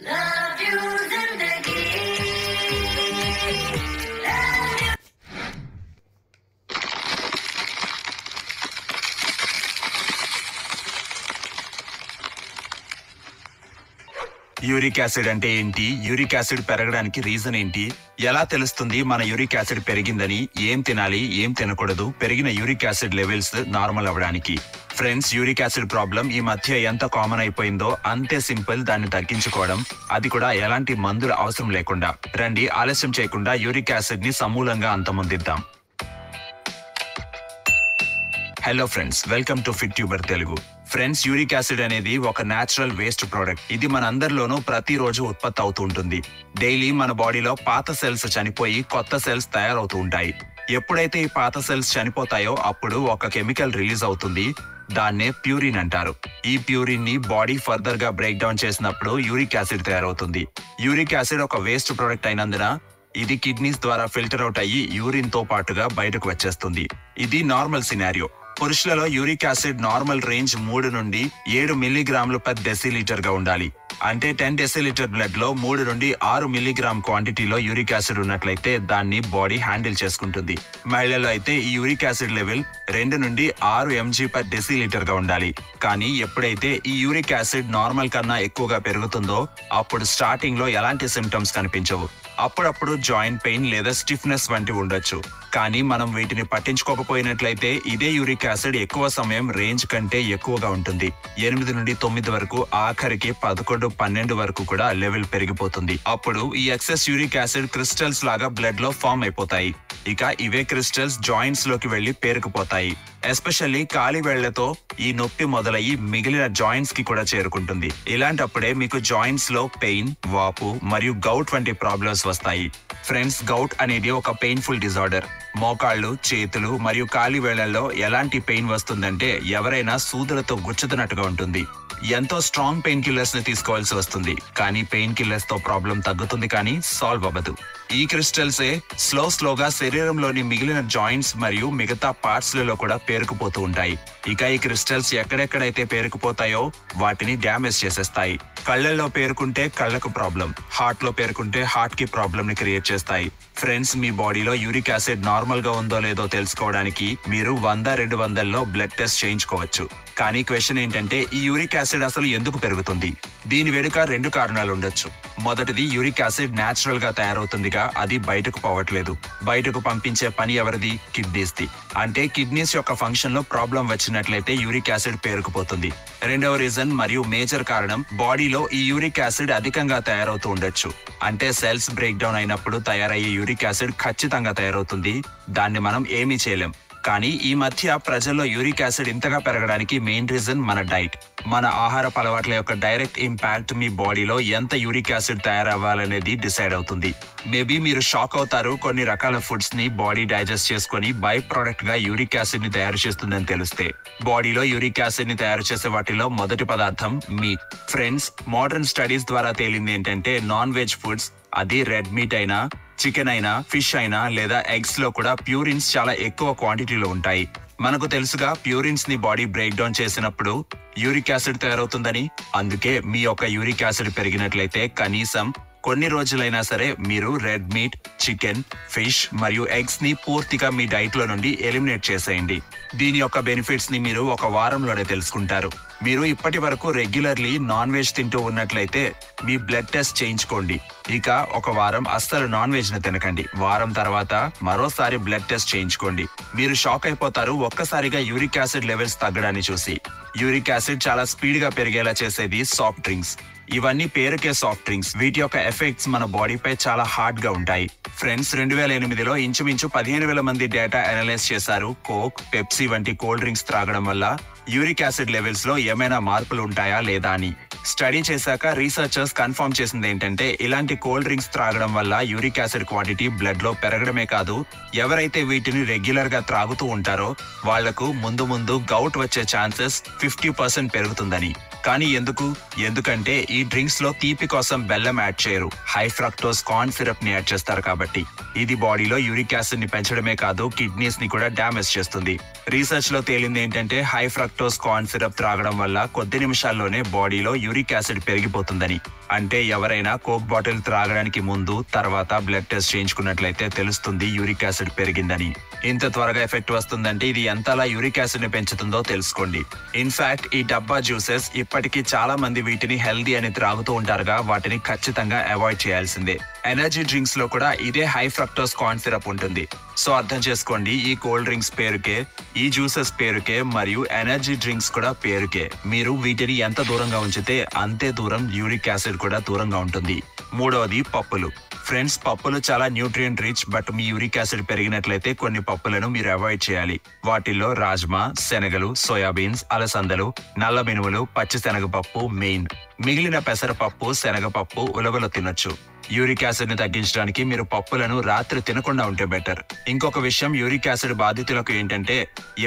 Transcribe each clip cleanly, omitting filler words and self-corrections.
Love you जिंदगी love you uric acid అంటే ఏంటి? యూరిక్ యాసిడ్ పెరగడానికి రీజన్ ఏంటి? ఎలా తెలుస్తుంది మన యూరిక్ యాసిడ్ పెరిగిందని? ఏం తినాలి, ఏం తినకూడదు పెరిగిన యూరిక్ యాసిడ్ లెవెల్స్ నార్మల్ అవ్వడానికి? ఫ్రెండ్స్, యూరిక్ యాసిడ్ ప్రాబ్లం ఈ మధ్య ఎంత కామన్ అయిపోయిందో అంతే సింపుల్ దాన్ని తగ్గించుకోవడం, అది కూడా ఎలాంటి మందుల అవసరం లేకుండా. రండి, ఆలస్యం చేయకుండా యూరిక్ యాసిడ్ ని సమూలంగా అంతమొందిద్దాం. Hello friends, welcome to fit tuber Telugu. Friends, uric acid అనేది ఒక నేచురల్ వేస్ట్ ప్రోడక్ట్. ఇది మన అందరిలోనూ ప్రతిరోజు ఉత్పత్తి అవుతూ ఉంటుంది. డైలీ మన బాడీలో పాత సెల్స్ చనిపోయి కొత్త సెల్స్ తయారవుతూ ఉంటాయి. ఎప్పుడైతే ఈ పాత సెల్స్ చనిపోతాయో అప్పుడు ఒక కెమికల్ రిలీజ్ అవుతుంది. దాన్నే ప్యూరిన్ అంటారు. ఈ ప్యూరిన్ ని బాడీ ఫర్దర్ గా బ్రేక్ డౌన్ చేసినప్పుడు యూరిక్ యాసిడ్ తయారవుతుంది. యూరిక్ యాసిడ్ ఒక వేస్ట్ ప్రోడక్ట్ అయినందున ఇది కిడ్నీస్ ద్వారా ఫిల్టర్ అవుట్ అయ్యి యూరిన్ తో పాటుగా బయటకు వచ్చేస్తుంది. ఇది నార్మల్ సినారియో. పురుషులలో యూరిక్ యాసిడ్ నార్మల్ రేంజ్ 3 నుండి 7 మిల్లీగ్రాములు పర్ డెసిలీటర్ గా ఉండాలి. అంటే 10 డెసిలీటర్ బ్లడ్ లో 3 నుండి 6 మిల్లీగ్రామ్ క్వాంటిటీలో యూరిక్ యాసిడ్ ఉన్నట్లయితే దాన్ని బాడీ హ్యాండిల్ చేసుకుంటుంది. మహిళల్లో అయితే ఈ యూరిక్ యాసిడ్ లెవెల్ 2 నుండి 6 mg పర్ డెసిలీటర్ గా ఉండాలి. కానీ ఎప్పుడైతే ఈ యూరిక్ యాసిడ్ నార్మల్ కన్నా ఎక్కువగా పెరుగుతుందో అప్పుడు స్టార్టింగ్ లో ఎలాంటి సిమ్టమ్స్ కనిపించవు. అప్పుడప్పుడు జాయింట్ పెయిన్ లేదా స్టిఫ్నెస్ వంటివి ఉండొచ్చు. కానీ మనం వీటిని పట్టించుకోకపోయినట్లయితే ఇదే యూరిక్ యాసిడ్ ఎక్కువ సమయం రేంజ్ కంటే ఎక్కువగా ఉంటుంది. 8 నుండి 9 వరకు, ఆఖరికి 11, 12 వరకు కూడా లెవెల్ పెరిగిపోతుంది. అప్పుడు ఈ ఎక్సెస్ యూరిక్ యాసిడ్ క్రిస్టల్స్ లాగా బ్లడ్ లో ఫామ్ అయిపోతాయి. ఇక ఇవే క్రిస్టల్స్ జాయింట్స్ లోకి వెళ్లి పేరుకుపోతాయి. ఎస్పెషల్లీ కాలి వేళ్లతో ఈ నొప్పి మొదలయ్యి మిగిలిన జాయింట్స్ కి కూడా చేరుకుంటుంది. ఇలాంటప్పుడే మీకు జాయింట్స్ లో పెయిన్, వాపు మరియు గౌట్ వంటి ప్రాబ్లమ్స్ వస్తాయి. ఫ్రెండ్స్, గౌట్ అనేది ఒక పెయిన్ఫుల్ డిజార్డర్. మోకాళ్ళు, చేతులు మరియు కాలి వేళ్లలో ఎలాంటి పెయిన్ వస్తుందంటే ఎవరైనా సూదులతో గుచ్చుతున్నట్టుగా ఉంటుంది. ఎంతో స్ట్రాంగ్ పెయిన్ కిల్లర్స్ ని తీసుకోవాల్సి వస్తుంది. కానీ పెయిన్ కిల్లర్స్ తో ప్రాబ్లం తగ్గుతుంది కానీ సాల్వ్ అవ్వదు. ఈ క్రిస్టల్సే స్లోగా శరీరంలోని మిగిలిన జాయింట్స్ మరియు మిగతా పార్ట్స్ లలో కూడా పేరుకుపోతూ ఉంటాయి. ఇక ఈ క్రిస్టల్స్ ఎక్కడెక్కడైతే పేరుకుపోతాయో వాటిని డ్యామేజ్ చేసేస్తాయి. కళ్ళల్లో పేరుకుంటే కళ్ళకు ప్రాబ్లం, హార్ట్ లో పేరుకుంటే హార్ట్ కి ప్రాబ్లం ని క్రియేట్ చేస్తాయి. ఫ్రెండ్స్, మీ బాడీలో యూరిక్ యాసిడ్ నార్మల్ గా ఉందో లేదో తెలుసుకోవడానికి మీరు 100-200లో బ్లడ్ టెస్ట్ చేయించుకోవచ్చు. కానీ క్వశ్చన్ ఏంటంటే ఈ యూరిక్ యాసిడ్ అసలు ఎందుకు పెరుగుతుంది? దీని వెనుక 2 కారణాలు ఉండొచ్చు. మొదటిది, యూరిక్ యాసిడ్ నేచురల్ గా తయారవుతుందిగా, అది బయటకు పోవట్లేదు. బయటకు పంపించే పని ఎవరిది? Kidneys the. అంటే కిడ్నీస్ యొక్క ఫంక్షన్ లో ప్రాబ్లం వచ్చినట్లయితే యూరిక్ యాసిడ్ పేరుకుపోతుంది. రెండవ రీజన్ మరియు మేజర్ కారణం, బాడీలో ఈ యూరిక్ యాసిడ్ అధికంగా తయారవుతూ ఉండొచ్చు. అంటే సెల్స్ బ్రేక్ డౌన్ అయినప్పుడు తయారయ్యే యూరిక్ యాసిడ్ ఖచ్చితంగా తయారవుతుంది. దాన్ని మనం ఏమీ చేయలేం. కానీ ఈ మధ్య ప్రజల్లో యూరిక్ యాసిడ్ ఇంతగా పెరగడానికి మెయిన్ రీజన్ మన డైట్. మన ఆహారపు అలవాట్ల యొక్క డైరెక్ట్ ఇంపాక్ట్ మీ బాడీలో ఎంత యూరిక్ యాసిడ్ తయారవ్వాలనేది డిసైడ్ అవుతుంది. మేబీ మీరు షాక్ అవుతారు, కొన్ని రకాల ఫుడ్స్ ని బాడీ డైజెస్ట్ చేసుకుని బై ప్రొడక్ట్ గా యూరిక్ యాసిడ్ ని తయారు చేస్తుందని తెలిస్తే. బాడీలో యూరిక్ యాసిడ్ ని తయారు చేసే వాటిలో మొదటి పదార్థం మీట్. ఫ్రెండ్స్, మోడర్న్ స్టడీస్ ద్వారా తేలింది ఏంటంటే నాన్ వెజ్ ఫుడ్స్, అది రెడ్ మీట్ అయినా, చికెన్ అయినా, ఫిష్ అయినా లేదా ఎగ్స్ లో కూడా ప్యూరిన్స్ చాలా ఎక్కువ క్వాంటిటీలో ఉంటాయి. మనకు తెలుసుగా, ప్యూరిన్స్ ని బాడీ బ్రేక్ డౌన్ చేసినప్పుడు యూరిక్ యాసిడ్ తయారవుతుందని. అందుకే మీ యొక్క యూరిక్ యాసిడ్ పెరిగినట్లయితే కనీసం కొన్ని రోజులైనా సరే మీరు రెడ్ మీట్, చికెన్, ఫిష్ మరియు ఎగ్స్ ని పూర్తిగా మీ డైట్ లో నుండి ఎలిమినేట్ చేసేయండి. దీని యొక్క బెనిఫిట్స్ ని మీరు ఒక వారంలోనే తెలుసుకుంటారు. మీరు ఇప్పటి వరకు రెగ్యులర్లీ నాన్ వెజ్ తింటూ ఉన్నట్లయితే మీ బ్లడ్ టెస్ట్ చేయించుకోండి. ఇక ఒక వారం అస్సలు నాన్ వెజ్ ని తినకండి. వారం తర్వాత మరోసారి బ్లడ్ టెస్ట్ చేయించుకోండి. మీరు షాక్ అయిపోతారు ఒక్కసారిగా యూరిక్ యాసిడ్ లెవెల్స్ తగ్గడాన్ని చూసి. యూరిక్ యాసిడ్ చాలా స్పీడ్ గా పెరిగేలా చేసేది సాఫ్ట్ డ్రింక్స్. ఇవన్నీ పేరుకే సాఫ్ట్ డ్రింక్స్. వీటి యొక్క ఎఫెక్ట్స్ మన బాడీపై చాలా హార్డ్ గా ఉంటాయి. ఫ్రెండ్స్, 2008లో ఇంచుమించు 15,000 మంది డేటా అనలైజ్ చేశారు. కోక్, పెప్సీ వంటి కోల్డ్ డ్రింక్స్ త్రాగడం వల్ల యూరిక్ యాసిడ్ లెవెల్స్ లో ఏమైనా మార్పులు ఉంటాయా లేదా అని. స్టడీ చేశాక రీసెర్చర్స్ కన్ఫర్మ్ చేసింది ఏంటంటే ఇలాంటి కోల్డ్ డ్రింక్స్ త్రాగడం వల్ల యూరిక్ యాసిడ్ క్వాంటిటీ బ్లడ్ లో పెరగడమే కాదు, ఎవరైతే వీటిని రెగ్యులర్ గా త్రాగుతూ ఉంటారో వాళ్లకు ముందు గౌట్ వచ్చే ఛాన్సెస్ 50% పెరుగుతుందని. కానీ ఎందుకంటే ఈ డ్రింక్స్ లో తీపి కోసం బెల్లం యాడ్ చేయరు, హై ఫ్రక్టోస్ కార్న్ సిరప్ ని యాడ్ చేస్తారు కాబట్టి. ఇది బాడీలో యూరిక్ యాసిడ్ ని పెంచడమే కాదు, కిడ్నీస్ ని కూడా డ్యామేజ్ చేస్తుంది. రీసెర్చ్ లో తేలింది ఏంటంటే హై ఫ్రక్టోస్ కార్న్ సిరప్ త్రాగడం వల్ల కొద్ది నిమిషాల్లోనే బాడీలో యూరిక్ యాసిడ్ పెరిగిపోతుందని. అంటే ఎవరైనా కోక్ బాటిల్ త్రాగడానికి ముందు తర్వాత బ్లడ్ టెస్ట్ చేయించుకున్నట్లయితే తెలుస్తుంది యూరిక్ యాసిడ్ పెరిగిందని. ఇంత త్వరగా ఎఫెక్ట్ వస్తుందంటే ఇది ఎంతలా యూరిక్ యాసిడ్ ని పెంచుతుందో తెలుసుకోండి. ఇన్ఫాక్ట్ ఈ డబ్బా జ్యూసెస్ ఇప్పటికీ చాలా మంది వీటిని హెల్దీ అని త్రాగుతూ ఉంటారుగా, వాటిని ఖచ్చితంగా అవాయిడ్ చేయాల్సిందే. ఎనర్జీ డ్రింక్స్ లో కూడా ఇదే హై ఫ్రక్టోస్ కార్న్ సిరప్ ఉంటుంది. సో అర్థం చేసుకోండి, ఈ కోల్డ్ డ్రింక్స్ పేరుకే, ఈ జ్యూసెస్ పేరుకే మరియు ఎనర్జీ డ్రింక్స్ కూడా పేరుకే. మీరు వీటిని ఎంత దూరంగా ఉంచితే అంతే దూరం యూరిక్ యాసిడ్ కూడా దూరంగా ఉంటుంది. మూడవది పప్పులు. ఫ్రెండ్స్, పప్పులు చాలా న్యూట్రియంట్ రిచ్, బట్ మీ యూరిక్ యాసిడ్ పెరిగినట్లయితే కొన్ని పప్పులను మీరు అవాయిడ్ చేయాలి. వాటిల్లో రాజ్మా, శనగలు, సోయాబీన్స్, అలసందలు, నల్ల మినుములు, పచ్చి శనగపప్పు మెయిన్. మిగిలిన పెసరపప్పు, శనగపప్పు ఉలవలు తినొచ్చు. యూరిక్ యాసిడ్ ని తగ్గించడానికి మీరు పప్పులను రాత్రి తినకుండా ఉంటే బెటర్. ఇంకొక విషయం యూరిక్ యాసిడ్ బాధితులకు ఏంటంటే,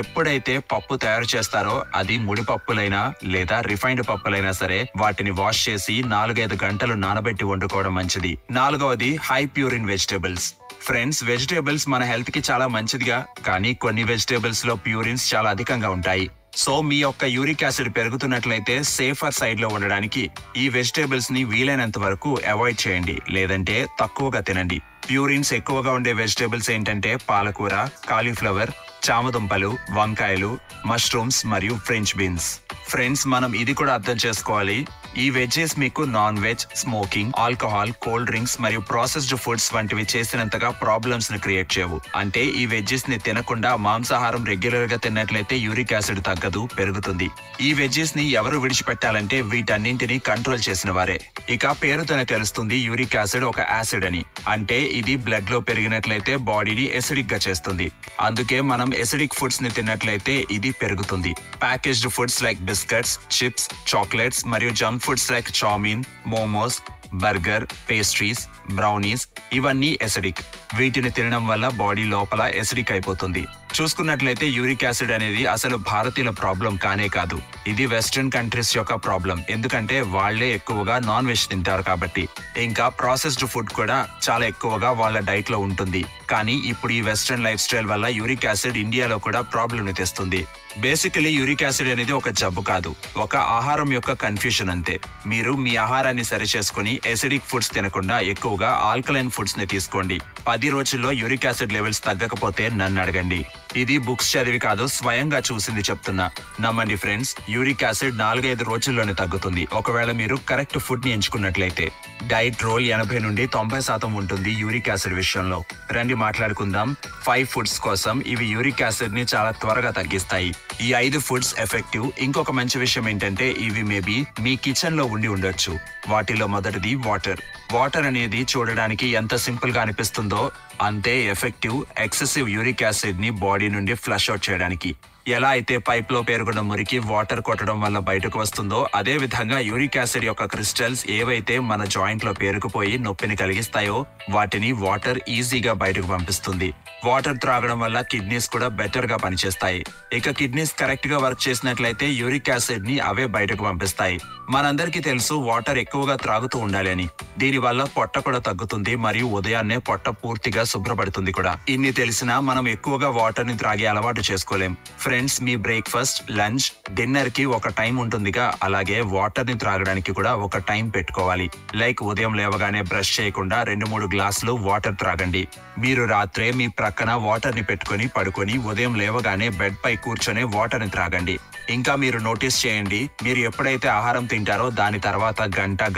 ఎప్పుడైతే పప్పు తయారు చేస్తారో అది ముడి పప్పులైనా లేదా రిఫైన్డ్ పప్పులైనా సరే వాటిని వాష్ చేసి 4-5 గంటలు నానబెట్టి వండుకోవడం మంచిది. నాలుగవది high purine vegetables. Friends, vegetables మన హెల్త్ కి చాలా మంచిదిగా, కానీ కొన్ని వెజిటేబుల్స్ లో ప్యూరిన్స్ చాలా అధికంగా ఉంటాయి. సో మీ యొక్క యూరిక్ యాసిడ్ పెరుగుతున్నట్లయితే సేఫర్ సైడ్ లో ఉండడానికి ఈ వెజిటేబుల్స్ ని వీలైనంత వరకు అవాయిడ్ చేయండి, లేదంటే తక్కువగా తినండి. ప్యూరిన్స్ ఎక్కువగా ఉండే వెజిటేబుల్స్ ఏంటంటే పాలకూర, కాలీఫ్లవర్, చామదుంపలు, వంకాయలు, మష్రూమ్స్ మరియు ఫ్రెంచ్ బీన్స్. ఫ్రెండ్స్, మనం ఇది కూడా అర్థం చేసుకోవాలి, ఈ వెజ్జెస్ మీకు non veg, smoking, alcohol, cold drinks మరియు ప్రాసెస్డ్ ఫుడ్స్ వంటివి చేసినంతగా ప్రాబ్లమ్స్ ని క్రియేట్ చేయవు. అంటే ఈ వెజ్జెస్ ని తినకుండా మాంసాహారం రెగ్యులర్ గా తిన్నట్లయితే యూరిక్ యాసిడ్ తగ్గదు, పెరుగుతుంది. ఈ వెజ్జెస్ ని ఎవరు విడిచిపెట్టాలంటే వీటన్నింటినీ కంట్రోల్ చేసిన వారే. ఇక పేరుతోనే తెలుస్తుంది యూరిక్ యాసిడ్ ఒక యాసిడ్ అని. అంటే ఇది బ్లడ్ లో పెరిగినట్లయితే బాడీని ఎసిడిక్ గా చేస్తుంది. అందుకే మనం ఎసిడిక్ ఫుడ్స్ ని తిన్నట్లయితే ఇది పెరుగుతుంది. Packaged foods like biscuits, chips, chocolates మరియు junk foods like chow mein, momos, burger, pastries, brownies ఇవన్నీ ఎసిడిక్. వీటిని తినడం వల్ల బాడీ లోపల ఎసిడిక్ అయిపోతుంది. చూసుకున్నట్లయితే యూరిక్ యాసిడ్ అనేది అసలు భారతీయుల ప్రాబ్లం కానే కాదు, ఇది వెస్ట్రన్ కంట్రీస్ యొక్క ప్రాబ్లం. ఎందుకంటే వాళ్లే ఎక్కువగా నాన్ వెజ్ తింటారు కాబట్టి. ఇంకా ప్రాసెస్డ్ ఫుడ్ కూడా చాలా ఎక్కువగా వాళ్ళ డైట్ లో ఉంటుంది. కానీ ఇప్పుడు ఈ వెస్ట్రన్ లైఫ్ స్టైల్ వల్ల యూరిక్ యాసిడ్ ఇండియాలో కూడా ప్రాబ్లం ని తెస్తుంది. బేసికలీ యూరిక్ యాసిడ్ అనేది ఒక జబ్బు కాదు, ఒక ఆహారం యొక్క కన్ఫ్యూషన్ అంతే. మీరు మీ ఆహారాన్ని సరి చేసుకుని ఎసిడిక్ ఫుడ్స్ తినకుండా ఎక్కువగా ఆల్కలైన్ ఫుడ్స్ ని తీసుకోండి. 10 రోజుల్లో యూరిక్ యాసిడ్ లెవెల్స్ తగ్గకపోతే నన్ను అడగండి. ఇది బుక్స్ చదివి కాదు, స్వయంగా చూసింది చెప్తున్నా. నమ్మండి ఫ్రెండ్స్, యూరిక్ యాసిడ్ 4-5 రోజుల్లోనే తగ్గుతుంది, ఒకవేళ మీరు కరెక్ట్ ఫుడ్ ని ఎంచుకున్నట్లయితే. డైట్ రోల్ 80 నుండి 90% ఉంటుంది యూరిక్ యాసిడ్ విషయంలో. రండి మాట్లాడుకుందాం 5 ఫుడ్స్ కోసం. ఇవి యూరిక్ యాసిడ్ ని చాలా త్వరగా తగ్గిస్తాయి. ఈ 5 ఫుడ్స్ ఎఫెక్టివ్. ఇంకొక మంచి విషయం ఏంటంటే ఇవి మేబీ మీ కిచెన్ లో ఉండి ఉండొచ్చు. వాటిలో మొదటిది వాటర్. వాటర్ అనేది చూడడానికి ఎంత సింపుల్ గా అనిపిస్తుందో అంతే ఎఫెక్టివ్ ఎక్సెసివ్ యూరిక్ యాసిడ్ ని బాడీ నుండి ఫ్లష్ అవుట్ చేయడానికి. ఎలా అయితే పైప్ లో పేరుకున్న మురికి వాటర్ కొట్టడం వల్ల బయటకు వస్తుందో, అదే విధంగా యూరిక్ యాసిడ్ యొక్క క్రిస్టల్స్ ఏవైతే మన జాయింట్ లో పేరుకుపోయి నొప్పిని కలిగిస్తాయో వాటిని వాటర్ ఈజీగా బయటకు పంపిస్తుంది. వాటర్ త్రాగడం వల్ల కిడ్నీస్ కూడా బెటర్ గా పనిచేస్తాయి. ఇక కిడ్నీస్ కరెక్ట్ గా వర్క్ చేసినట్లయితే యూరిక్ యాసిడ్ ని అవే బయటకు పంపిస్తాయి. మనందరికీ తెలుసు వాటర్ ఎక్కువగా త్రాగుతూ ఉండాలి అని. దీని వల్ల పొట్ట కూడా తగ్గుతుంది మరియు ఉదయాన్నే పొట్ట పూర్తిగా శుభ్రపడుతుంది కూడా. ఇన్ని తెలిసినా మనం ఎక్కువగా వాటర్ ని త్రాగే అలవాటు చేసుకోలేం. ఫ్రెండ్స్, మీ బ్రేక్ఫాస్ట్, లంచ్, డిన్నర్ కి ఒక టైం ఉంటుందిగా, అలాగే వాటర్ ని త్రాగడానికి కూడా ఒక టైం పెట్టుకోవాలి. లైక్ ఉదయం లేవగానే బ్రష్ చేయకుండా 2-3 గ్లాసులు వాటర్ త్రాగండి. మీరు రాత్రే మీ ప్రక్కన వాటర్ ని పెట్టుకుని పడుకొని ఉదయం లేవగానే బెడ్ పై కూర్చొని వాటర్ ని త్రాగండి. ఇంకా మీరు నోటీస్ చేయండి, మీరు ఎప్పుడైతే ఆహారం తింటారో దాని తర్వాత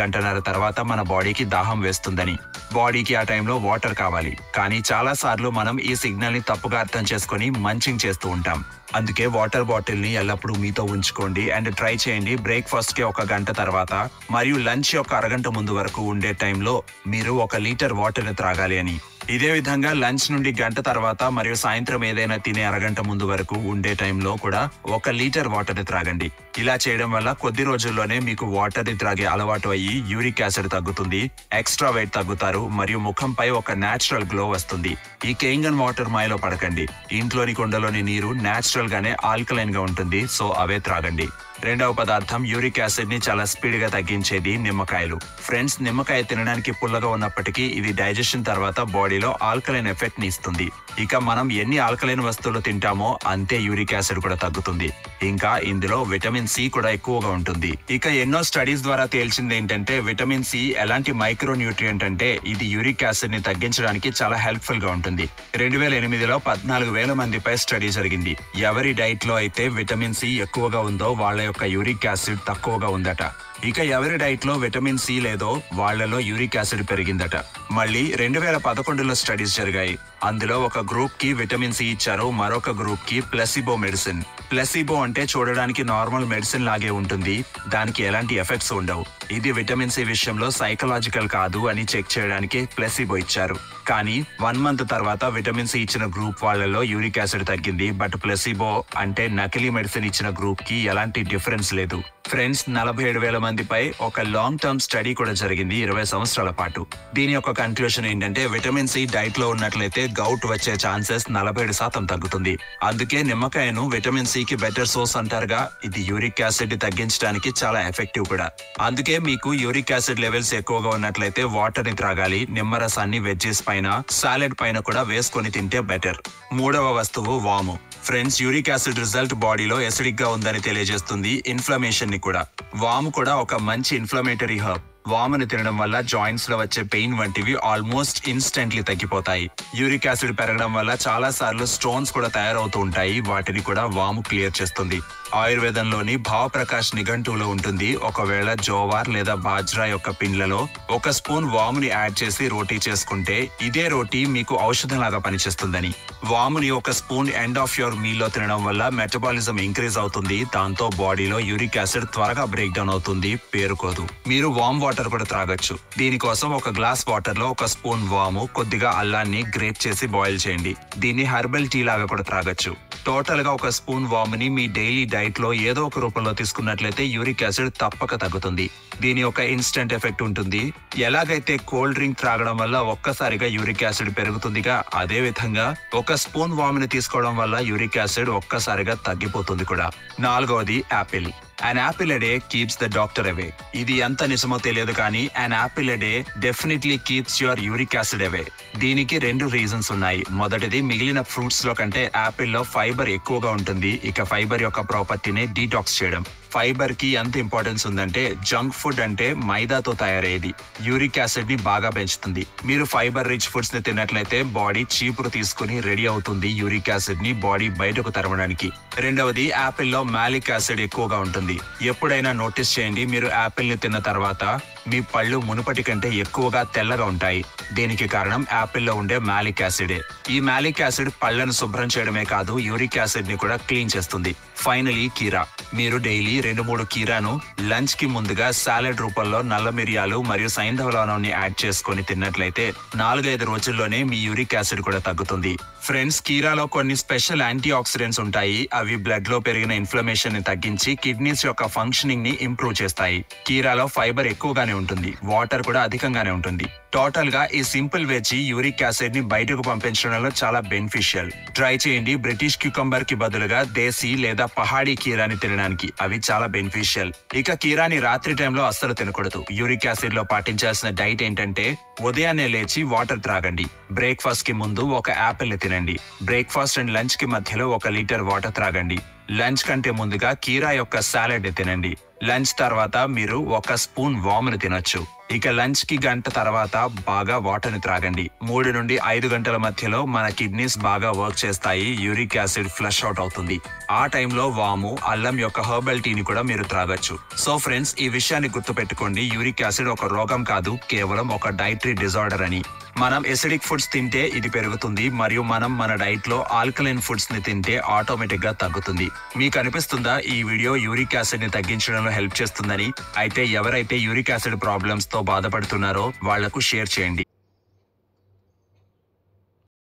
గంటన్నర తర్వాత మన బాడీకి దాహం వేస్తుందని. బాడీకి ఆ టైంలో వాటర్ కావాలి. కానీ చాలా సార్లు మనం ఈ సిగ్నల్ ని తప్పుగా అర్థం చేసుకుని మంచింగ్ చేస్తూ ఉంటాం. అందుకే వాటర్ బాటిల్ ని ఎల్లప్పుడూ మీతో ఉంచుకోండి. అండ్ ట్రై చేయండి బ్రేక్ఫాస్ట్ కి 1 గంట తర్వాత మరియు లంచ్ యొక్క అరగంట ముందు వరకు ఉండే టైంలో మీరు 1 లీటర్ వాటర్ ని త్రాగాలి అని. ఇదే విధంగా లంచ్ నుండి గంట తర్వాత మరియు సాయంత్రం ఏదైనా తినే అరగంట ముందు వరకు ఉండే టైంలో కూడా 1 లీటర్ వాటర్ ని త్రాగండి. ఇలా చేయడం వల్ల కొద్ది రోజుల్లోనే మీకు వాటర్ ని త్రాగే అలవాటు అయ్యి యూరిక్ యాసిడ్ తగ్గుతుంది, ఎక్స్ట్రా వెయిట్ తగ్గుతారు మరియు ముఖంపై ఒక నేచురల్ గ్లో వస్తుంది. ఈ కేంగన్ వాటర్ మాయలో పడకండి. ఇంట్లోని కుండలోని నీరు నేచురల్ గానే ఆల్కలైన్ గా ఉంటుంది, సో అవే త్రాగండి. రెండవ పదార్థం యూరిక్ యాసిడ్ ని చాలా స్పీడ్ గా తగ్గించేది నిమ్మకాయలు. ఫ్రెండ్స్, నిమ్మకాయ తినడానికి పుల్లగా ఉన్నప్పటికీ ఇది డైజెషన్ తర్వాత బాడీలో ఆల్కలైన్ ఎఫెక్ట్ ని ఇస్తుంది. ఇక మనం ఎన్ని ఆల్కలైన్ వస్తువులు తింటామో అంతే యూరిక్ యాసిడ్ కూడా తగ్గుతుంది. ఇంకా ఇందులో విటమిన్ సి కూడా ఎక్కువగా ఉంటుంది. ఇక ఎన్నో స్టడీస్ ద్వారా తేల్చింది ఏంటంటే విటమిన్ సి ఎలాంటి మైక్రో న్యూట్రియంట్ అంటే ఇది యూరిక్ యాసిడ్ ని తగ్గించడానికి చాలా హెల్ప్ఫుల్ గా ఉంటుంది. 2008లో 14,000 మందిపై స్టడీ జరిగింది. ఎవరి డైట్ లో అయితే విటమిన్ సి ఎక్కువగా ఉందో వాళ్ళ యొక్క యూరిక్ యాసిడ్ తక్కువగా ఉందట. ఇక ఎవరి డైట్ లో విటమిన్ సి లేదో వాళ్లలో యూరిక్ యాసిడ్ పెరిగిందట. మళ్ళీ 2011లో స్టడీస్ జరిగాయి. అందులో ఒక గ్రూప్ కి విటమిన్ సి ఇచ్చారు, మరొక గ్రూప్ కి ప్లెసిబో మెడిసిన్. ప్లెసిబో అంటే చూడడానికి నార్మల్ మెడిసిన్ లాగే ఉంటుంది, దానికి ఎలాంటి ఎఫెక్ట్స్ ఉండవు. ఇది విటమిన్ సి విషయంలో సైకలాజికల్ కాదు అని చెక్ చేయడానికి ప్లెసిబో ఇచ్చారు. కానీ 1 మంత్ తర్వాత విటమిన్ సి ఇచ్చిన గ్రూప్ వాళ్లలో యూరిక్ యాసిడ్ తగ్గింది. బట్ ప్లెసిబో అంటే నకిలీ మెడిసిన్ ఇచ్చిన గ్రూప్ కి ఎలాంటి డిఫరెన్స్ లేదు. ఫ్రెండ్స్, 47,000 మందిపై ఒక లాంగ్ టర్మ్ స్టడీ కూడా జరిగింది 20 సంవత్సరాల పాటు. దీని యొక్క కన్క్లూషన్ ఏంటంటే విటమిన్ సి డైట్ లో ఉన్నట్లయితే గౌట్ వచ్చే ఛాన్సెస్ 47% తగ్గుతుంది. అందుకే నిమ్మకాయను విటమిన్ సి కి బెటర్ సోర్స్ అంటారుగా. ఇది యూరిక్ యాసిడ్ ని తగ్గించడానికి చాలా ఎఫెక్టివ్ కూడా. అందుకే మీకు యూరిక్ యాసిడ్ లెవెల్స్ ఎక్కువగా ఉన్నట్లయితే వాటర్ ని త్రాగాలి. నిమ్మరసాన్ని వెజ్జెస్ పైన, సాలెడ్ పైన కూడా వేసుకొని తింటే బెటర్. మూడవ వస్తువు వాము. ఫ్రెండ్స్, యూరిక్ యాసిడ్ రిజల్ట్ బాడీలో ఎసిడిక్ గా ఉందని తెలియజేస్తుంది, ఇన్ఫ్లమేషన్ ని కూడా. వాము కూడా ఒక మంచి ఇన్ఫ్లమేటరీ హర్బ్. వామును తినడం వల్ల జాయింట్స్ లో వచ్చే పెయిన్ వంటివి ఆల్మోస్ట్ ఇన్స్టెంట్లీ తగ్గిపోతాయి. యూరిక్ యాసిడ్ పెరగడం వల్ల చాలా సార్లు స్టోన్స్ కూడా తయారవుతూ ఉంటాయి. వాటిని కూడా వాము క్లియర్ చేస్తుంది. ఆయుర్వేదంలోని భావప్రకాష్ నిఘంటువులో ఉంటుంది, ఒకవేళ జోవార్ లేదా బాజ్రా యొక్క పిండ్లలో 1 స్పూన్ వాముని యాడ్ చేసి రోటీ చేసుకుంటే ఇదే రోటీ మీకు ఔషధం లాగా పనిచేస్తుందని. వాముని 1 spoon end of your meal లో తినడం వల్ల మెటబాలిజం ఇంక్రీజ్ అవుతుంది. దాంతో బాడీలో యూరిక్ యాసిడ్ త్వరగా బ్రేక్ డౌన్ అవుతుంది, పేరుకోదు. మీరు వామ్ వాటర్ కూడా త్రాగొచ్చు. దీనికోసం 1 గ్లాస్ వాటర్ లో 1 స్పూన్ వాము, కొద్దిగా అల్లాన్ని గ్రేట్ చేసి బాయిల్ చేయండి. దీన్ని హెర్బల్ టీ లాగా కూడా త్రాగొచ్చు. టోటల్ గా 1 స్పూన్ వాముని మీ డైలీ డైట్ లో ఏదో ఒక రూపంలో తీసుకున్నట్లయితే యూరిక్ యాసిడ్ తప్పక తగ్గుతుంది. దీని యొక్క ఇన్స్టెంట్ ఎఫెక్ట్ ఉంటుంది. ఎలాగైతే కోల్డ్ డ్రింక్ త్రాగడం వల్ల ఒక్కసారిగా యూరిక్ యాసిడ్ పెరుగుతుందిగా, అదే విధంగా 1 స్పూన్ వాముని తీసుకోవడం వల్ల యూరిక్ యాసిడ్ ఒక్కసారిగా తగ్గిపోతుంది కూడా. 4వది Apple. An apple a day keeps the doctor away. ఇది ఎంత నిజమో తెలియదు కానీ an apple a day definitely keeps your uric acid away. దీనికి 2 రీజన్స్ ఉన్నాయి. మొదటిది, మిగిలిన ఫ్రూట్స్ లో కంటే యాపిల్ లో ఫైబర్ ఎక్కువగా ఉంటుంది. ఇక ఫైబర్ యొక్క ప్రాపర్టీనే డీటాక్స్ చేయడం. ఫైబర్ కి ఎంత ఇంపార్టెన్స్ ఉందంటే జంక్ ఫుడ్ అంటే మైదాతో తయారయ్యేది యూరిక్ యాసిడ్ ని బాగా పెంచుతుంది. మీరు ఫైబర్ రిచ్ ఫుడ్స్ ని తిన్నట్లయితే బాడీ చీపురు తీసుకుని రెడీ అవుతుంది యూరిక్ యాసిడ్ ని బాడీ బయటకు తరమడానికి. రెండవది, యాపిల్ లో మాలిక్ యాసిడ్ ఎక్కువగా ఉంటుంది. ఎప్పుడైనా నోటీస్ చేయండి, మీరు యాపిల్ ని తిన్న తర్వాత మీ పళ్ళు మునుపటి కంటే ఎక్కువగా తెల్లగా ఉంటాయి. దీనికి కారణం యాపిల్లో ఉండే మాలిక్ యాసిడే. ఈ మాలిక్ యాసిడ్ పళ్లను శుభ్రం చేయడమే కాదు, యూరిక్ యాసిడ్ ని కూడా క్లీన్ చేస్తుంది. ఫైనలీ, కీరా. మీరు డైలీ 2-3 కీరాను లంచ్ కి ముందుగా సాలెడ్ రూపంలో నల్ల మిరియాలు మరియు సైంధవ లవణాన్ని యాడ్ చేసుకుని తిన్నట్లయితే 4-5 రోజుల్లోనే మీ యూరిక్ యాసిడ్ కూడా తగ్గుతుంది. ఫ్రెండ్స్, కీరాలో కొన్ని స్పెషల్ యాంటీ ఆక్సిడెంట్స్ ఉంటాయి. అవి బ్లడ్ లో పెరిగిన ఇన్ఫ్లమేషన్ ని తగ్గించి కిడ్నీస్ యొక్క ఫంక్షనింగ్ ని ఇంప్రూవ్ చేస్తాయి. కీరాలో ఫైబర్ ఎక్కువగానే ఉంటుంది, వాటర్ కూడా అధికంగానే ఉంటుంది. టోటల్ గా ఈ సింపుల్ వెజ్ యూరిక్ యాసిడ్ ని బయటకు పంపించడంలో చాలా బెనిఫిషియల్. ట్రై చేయండి బ్రిటిష్ క్యూకంబర్ కి బదులుగా దేశీ లేదా పహాడీ కీరాని తినడానికి. అవి చాలా బెనిఫిషియల్. ఇక కీరాని రాత్రి టైంలో అస్సలు తినకూడదు. యూరిక్ యాసిడ్ లో పాటించాల్సిన డైట్ ఏంటంటే ఉదయాన్నే లేచి వాటర్ త్రాగండి. బ్రేక్ఫాస్ట్ కి ముందు 1 యాపిల్ ని తినండి. బ్రేక్ఫాస్ట్ అండ్ లంచ్ కి మధ్యలో 1 లీటర్ వాటర్ త్రాగండి. లంచ్ కంటే ముందుగా కీరా యొక్క సాలెడ్ ని తినండి. లంచ్ తర్వాత మీరు 1 స్పూన్ వామును తినొచ్చు. ఇక లంచ్ కి గంట తర్వాత బాగా వాటర్ ని త్రాగండి. 3 నుండి 5 గంటల మధ్యలో మన కిడ్నీస్ బాగా వర్క్ చేస్తాయి, యూరిక్ యాసిడ్ ఫ్లష్ అవుట్ అవుతుంది. ఆ టైంలో వాము, అల్లం యొక్క హెర్బల్ టీని కూడా మీరు త్రాగొచ్చు. సో ఫ్రెండ్స్, ఈ విషయాన్ని గుర్తుపెట్టుకోండి, యూరిక్ యాసిడ్ ఒక రోగం కాదు, కేవలం ఒక డైటరీ డిజార్డర్ అని. మనం ఎసిడిక్ ఫుడ్స్ తింటే ఇది పెరుగుతుంది, మరియు మనం మన డైట్ లో ఆల్కలైన్ ఫుడ్స్ ని తింటే ఆటోమేటిక్ గా తగ్గుతుంది. మీకు అనిపిస్తుందా ఈ వీడియో యూరిక్ యాసిడ్ ని తగ్గించడంలో హెల్ప్ చేస్తుందని? అయితే ఎవరైతే యూరిక్ యాసిడ్ ప్రాబ్లమ్స్ తో బాధపడుతున్నారో వాళ్లకు షేర్ చేయండి.